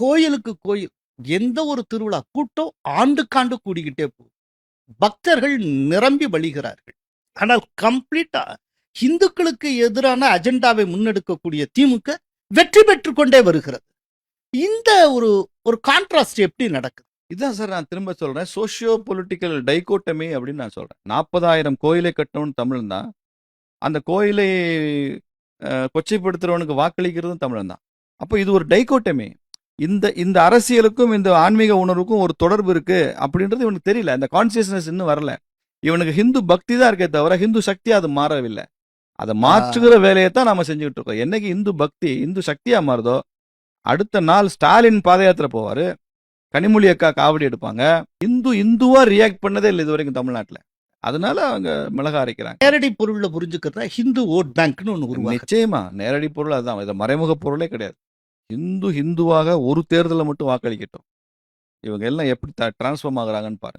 கோயிலுக்கு கோயில், எந்த ஒரு திருவிழா கூட்டம் ஆண்டுக்காண்டு கூடிக்கிட்டே போகுது. பக்தர்கள் நிரம்பி வழிகிறார்கள். ஆனால் கம்ப்ளீட்டா இந்துக்களுக்கு எதிரான அஜெண்டாவை முன்னெடுக்கக்கூடிய திமுக வெற்றி பெற்றுக் கொண்டே வருகிறது. இந்த ஒரு ஒரு கான்ட்ராஸ்ட் எப்படி நடக்குது? இதுதான் சார் நான் திரும்ப சொல்றேன். சோஷியோ பொலிட்டிக்கல் டைகோட்டமி அப்படின்னு நான் சொல்றேன். 40,000 கோயிலை கட்டணும்னு தமிழன் தான். அந்த கோயிலை கொச்சைப்படுத்துறவனுக்கு வாக்களிக்கிறதும் தமிழன் தான். அப்போ இது ஒரு டைகோட்டமி. இந்த அரசியலுக்கும் இந்த ஆன்மீக உணர்வுக்கும் ஒரு தொடர்பு இருக்கு அப்படின்றது இவனுக்கு தெரியல. அந்த கான்சியஸ்னஸ் இன்னும் வரல. இவனுக்கு ஹிந்து பக்தி தான் இருக்கே தவிர ஹிந்து சக்தி அது மாறவில்லை. அதை மாற்றுகிற வேலையை தான் நாம செஞ்சுக்கிட்டு இருக்கோம். என்னைக்கு இந்து பக்தி இந்து சக்தியா மாறுதோ அடுத்த நாள் ஸ்டாலின் பாத யாத்திரை போவாரு, கனிமொழி அக்கா காவடி எடுப்பாங்க. இந்துவா ரியாக்ட் பண்ணதே இல்லை இது வரைக்கும் தமிழ்நாட்டில். அதனால அவங்க மிளகா அரைக்கிறாங்க. நேரடி பொருள்ல புரிஞ்சுக்கிறதா ஹிந்து ஓட் பேங்க்னு ஒன்று உருவாக்கு. நிச்சயமா நேரடி பொருள் அதுதான். இதை மறைமுக பொருளே கிடையாது. இந்துவாக ஒரு தேர்தலை மட்டும் வாக்களிக்கட்டும். இவங்க எல்லாம் எப்படி டிரான்ஸ்ஃபார்ம் ஆகுறாங்கன்னு பாருங்க.